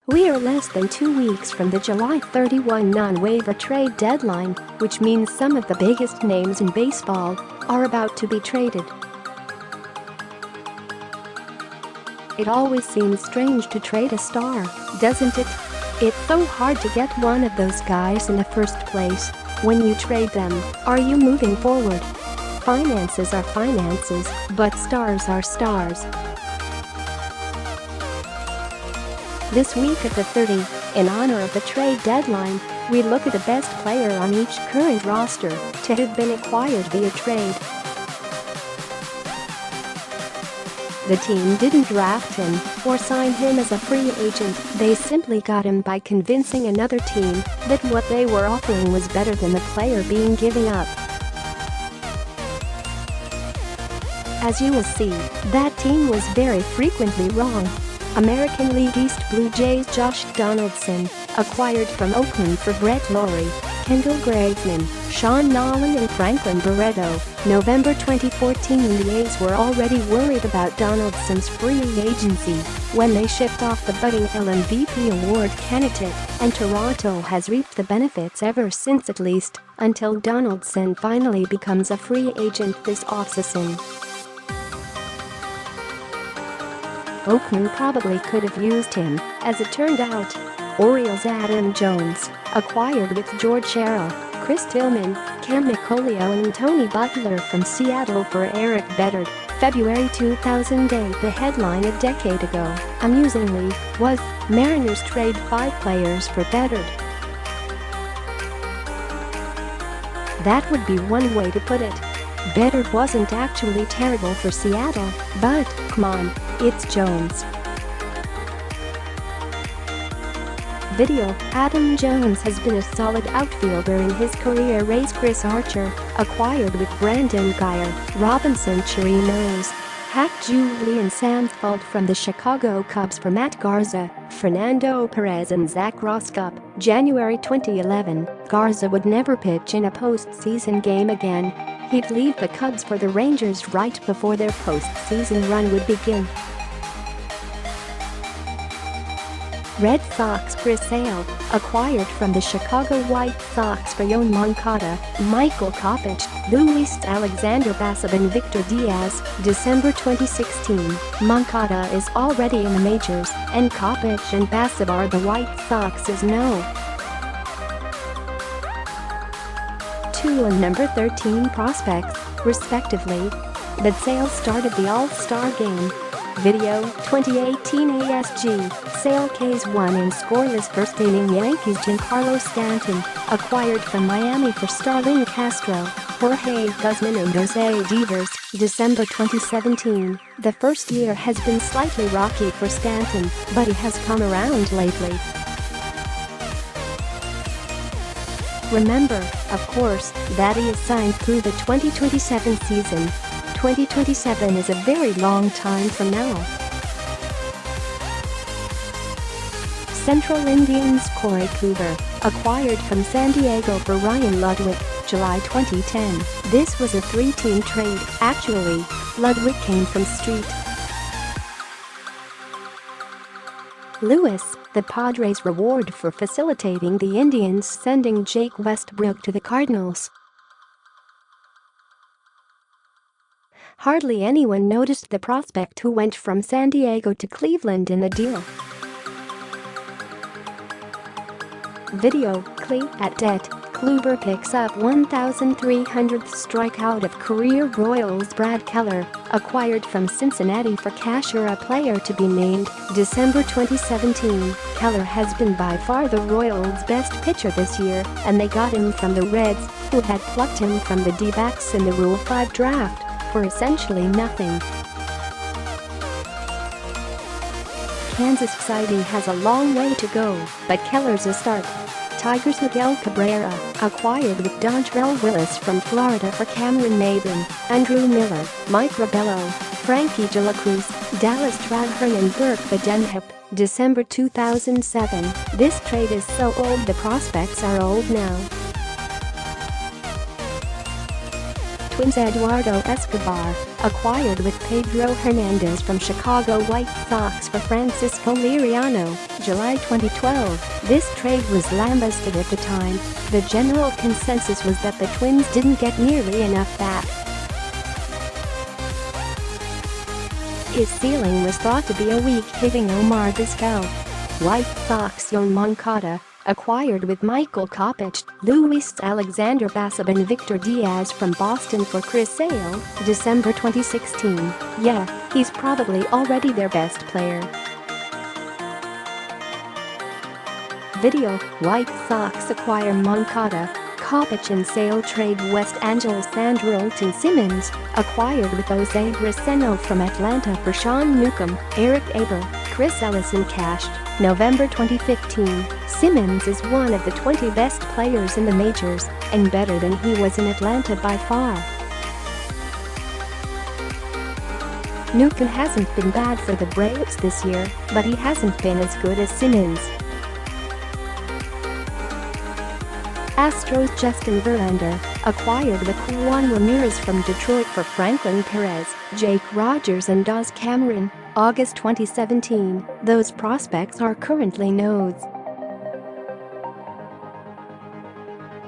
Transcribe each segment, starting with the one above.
We are less than 2 weeks from the July 31 non-waiver trade deadline, which means some of the biggest names in baseball are about to be traded. It always seems strange to trade a star, doesn't it? It's so hard to get one of those guys in the first place. When you trade them, are you moving forward? Finances are finances, but stars are stars. This week at the 30, in honor of the trade deadline, we look at the best player on each current roster to have been acquired via trade. The team didn't draft him or sign him as a free agent, they simply got him by convincing another team that what they were offering was better than the player being given up. As you will see, that team was very frequently wrong. American League East Blue Jays Josh Donaldson, acquired from Oakland for Brett Lawrie, Kendall Graveman, Nolin and Franklin Barreto. November 2014, the A's were already worried about Donaldson's free agency when they shipped off the budding MVP award candidate, and Toronto has reaped the benefits ever since, at least until Donaldson finally becomes a free agent this offseason. Oakland probably could have used him, as it turned out. OriolesAdam Jones, acquired with George Sherrill, Tillman, Mickolio and Tony Butler from Seattle for Erik Bedard, February 2008. The headline a decade ago, amusingly, was, Mariners trade 5 players for Bedard. That would be one way to put it. Bedard wasn't actually terrible for Seattle, but, come on, it's Jones. Video: Adam Jones has been a solid outfielder in his career. RaysChris Archer, acquired with Brandon Guyer, Robinson Chirinos, Hak-Ju and Fuld from the Chicago Cubs for Matt Garza, Fernando Perez and Zach Roskup. January 2011, Garza would never pitch in a postseason game again. He'd leave the Cubs for the Rangers right before their postseason run would begin. Red SoxChris Sale, acquired from the Chicago White Sox for Yoan Moncada, Kopech, Luis Alexander Basabe and Victor Diaz. December 2016, Moncada is already in the majors, and Kopech and Basabe are the White Sox's no. 2 and number 13 prospects, respectively. But Sale started the All-Star game. Video: 2018 ASG, Sale Ks1 in scoreless first inning. YankeesGiancarlo Stanton, acquired from Miami for Starlin Castro, Jorge Guzman and Jose Devers. December 2017, the first year has been slightly rocky for Stanton, but he has come around lately. Remember, of course, that he is signed through the 2027 season. 2027 is a very long time from now. Central IndiansCorey Kluber, acquired from San Diego for Ryan Ludwick, July 2010. This was a 3-team trade. Actually, Ludwick came from Street Louis, the Padres' reward for facilitating the Indians sending Jake Westbrook to the Cardinals. Hardly anyone noticed the prospect who went from San Diego to Cleveland in the deal. Video: CLE DET, Kluber picks up 1,300th strikeout of career. RoyalsBrad Keller, acquired from Cincinnati for cash or a player to be named. December 2017, Keller has been by far the Royals' best pitcher this year, and they got him from the Reds, who had plucked him from the D-backs in the Rule 5 draft for essentially nothing. Kansas City has a long way to go, but Keller's a start. Tigers' Miguel Cabrera, acquired with Dontrelle Willis from Florida for Cameron Maybin, Andrew Miller, Mike Rabello, Frankie De La Cruz, Dallas Stratton and Erik Bedard. December 2007, this trade is so old the prospects are old now. Twins Eduardo Escobar, acquired with Pedro Hernandez from Chicago White Sox for Francisco Liriano, July 2012. This trade was lambasted at the time. The general consensus was that the Twins didn't get nearly enough back. His ceiling was thought to be a weak-hitting Omar Vizquel. White Sox Yoan Moncada, acquired with Michael Kopech, Luis Alexander Basabe and Victor Diaz from Boston for Chris Sale, December 2016. Yeah, he's probably already their best player. Video: White Sox acquire Moncada, Kopech and Sale trade West Angeles Andrelton Simmons, acquired with Jose Braceno from Atlanta for Sean Newcomb, Eric Aber, Chris Ellison cashed, November 2015. Simmons is one of the 20 best players in the majors, and better than he was in Atlanta by far. Newcomb hasn't been bad for the Braves this year, but he hasn't been as good as Simmons. Astros Justin Verlander, acquired with Juan Ramirez from Detroit for Franklin Perez, Jake Rogers and Daz Cameron, August 2017. Those prospects are currently nodes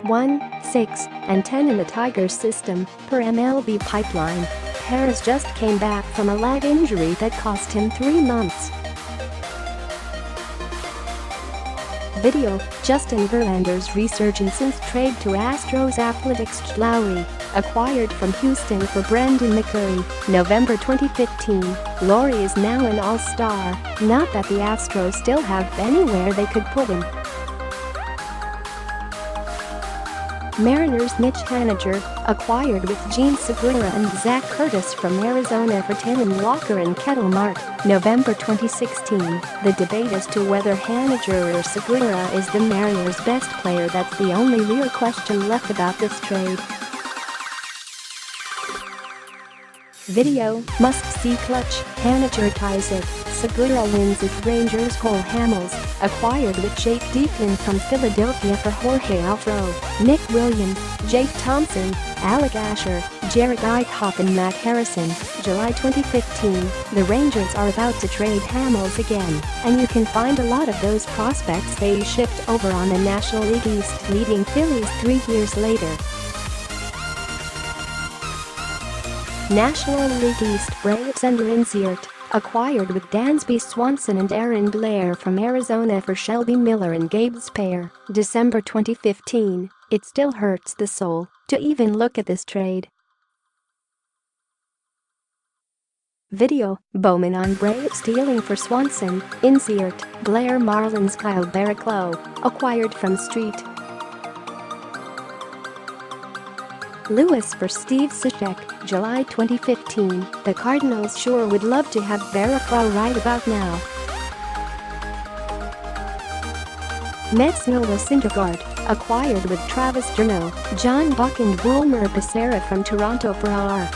1, 6, and 10 in the Tigers system, per MLB Pipeline. Perez just came back from a leg injury that cost him 3 months. Video: Justin Verlander's resurgence since trade to Astros Athletics. Lawrie, acquired from Houston for Brendan McCurry, November 2015. Lawrie is now an all-star, not that the Astros still have anywhere they could put him. Mariners Mitch Haniger, acquired with Gene Segura and Zach Curtis from Arizona for Tillman Walker and Kendall Mart, November 2016. The debate as to whether Haniger or Segura is the Mariners' best player, that's the only real question left about this trade. Video: must-see clutch, Haniger ties it, Segura wins it. Rangers Cole Hamels, acquired with Jake Diekman from Philadelphia for Jorge Alfaro, Nick Williams, Jake Thompson, Alec Asher, Jared Eichhoff and Matt Harrison, July 2015. The Rangers are about to trade Hamels again, and you can find a lot of those prospects they shipped over on the National League East, leading Phillies 3 years later. National League East Braves and Linseert, acquired with Dansby Swanson and Aaron Blair from Arizona for Shelby Miller and Gabe Speier, December 2015. It still hurts the soul to even look at this trade. Video: Bowman on Braves stealing for Swanson, Inseert, Blair Marlins Kyle Barraclough, acquired from Street. Lewis for Steve Cishek, July 2015. The Cardinals sure would love to have Barraclough right about now. Mets Noah Syndergaard, acquired with Travis d'Arnaud, John Buck and Wilmer Becerra from Toronto for R.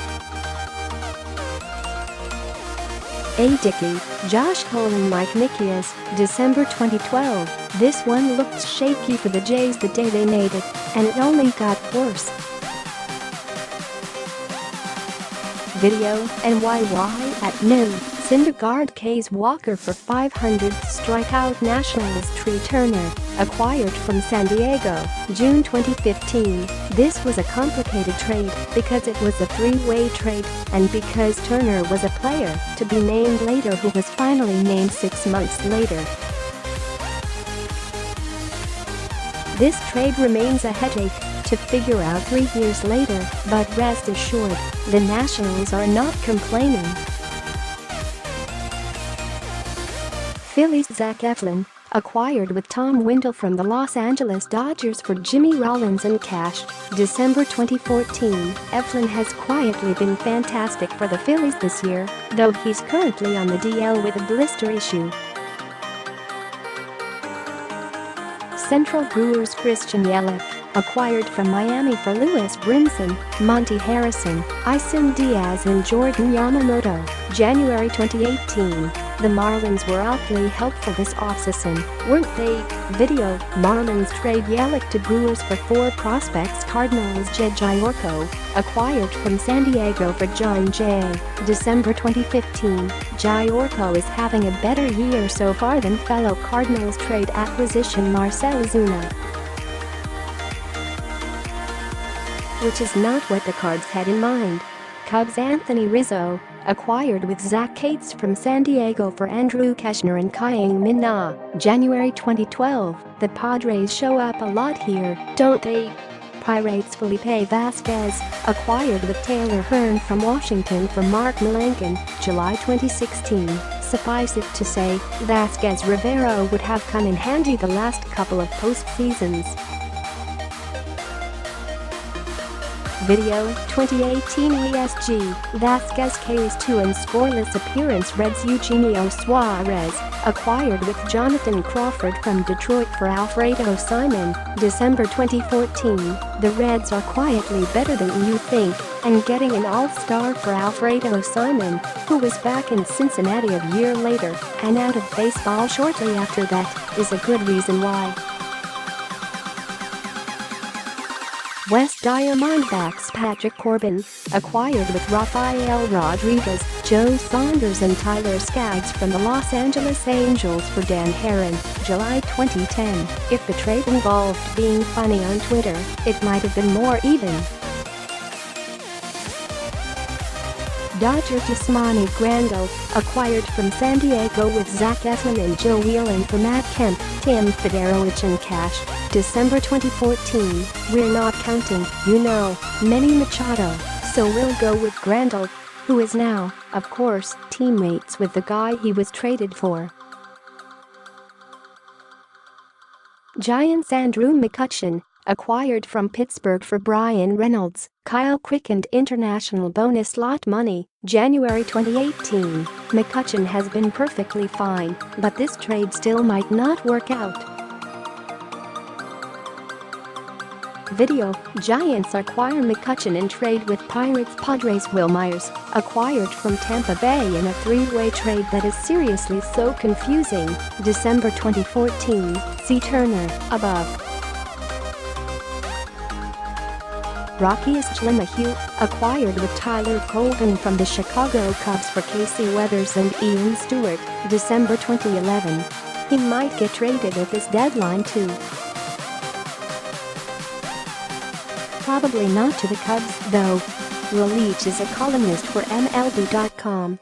A. Dickey, Josh Cole and Mike Nickias, December 2012. This one looked shaky for the Jays the day they made it, and it only got worse. Video: NYY at noon. Syndergaard K's Walker for 500th strikeout. Nationals Tree Turner, acquired from San Diego, June 2015. This was a complicated trade because it was a three-way trade and because Turner was a player to be named later who was finally named 6 months later. This trade remains a headache to figure out 3 years later, but rest assured, the Nationals are not complaining. Phillies Zach Eflin, acquired with Tom Windle from the Los Angeles Dodgers for Jimmy Rollins and cash, December 2014. Eflin has quietly been fantastic for the Phillies this year, though he's currently on the DL with a blister issue. Central Brewers Christian Yelich, acquired from Miami for Lewis Brinson, Monty Harrison, Isan Diaz and Jordan Yamamoto, January 2018. The Marlins were awfully helpful this offseason, weren't they? Video, Marlins trade Yelich to Brewers for 4 prospects. Cardinals JaysJosh, acquired from San Diego for John Jay. December 2015, Josh is having a better year so far than fellow Cardinals trade acquisition Marcell Ozuna. Which is not what the Cards had in mind. Cubs Anthony Rizzo, acquired with Zach Cates from San Diego for Andrew Keshner and Kyung-Min Na. January 2012, the Padres show up a lot here, don't they? Pirates Felipe Vasquez, acquired with Taylor Hearn from Washington for Mark Melancon. July 2016, suffice it to say, Vasquez Rivero would have come in handy the last couple of postseasons. Video, 2018 ESG, Vasquez Ks2 and scoreless appearance. Reds Eugenio Suarez, acquired with Jonathan Crawford from Detroit for Alfredo Simon. December 2014, the Reds are quietly better than you think, and getting an all-star for Alfredo Simon, who was back in Cincinnati a year later and out of baseball shortly after that, is a good reason why. West Diamondbacks Patrick Corbin, acquired with Rafael Rodriguez, Joe Saunders and Tyler Skaggs from the Los Angeles Angels for Dan Herron. July 2010, if the trade involved being funny on Twitter, it might have been more even. Dodger Yasmani Grandal, acquired from San Diego with Zach Eflin and Joe Whelan for Matt Kemp, Tim Federowicz and cash. December 2014, we're not counting, Manny Machado, so we'll go with Grandal, who is now, of course, teammates with the guy he was traded for. Giants Andrew McCutchen, acquired from Pittsburgh for Brian Reynolds, Kyle Crick and international bonus lot money. January 2018, McCutchen has been perfectly fine, but this trade still might not work out. Video, Giants acquire McCutchen and trade with Pirates. Padres Will Myers, acquired from Tampa Bay in a 3-way trade that is seriously so confusing. December 2014, see Turner, above. Rockies LeMahieu, acquired with Tyler Colvin from the Chicago Cubs for Casey Weathers and Ian Stewart. December 2011. He might get traded at this deadline too. Probably not to the Cubs, though. Will Leach is a columnist for MLB.com.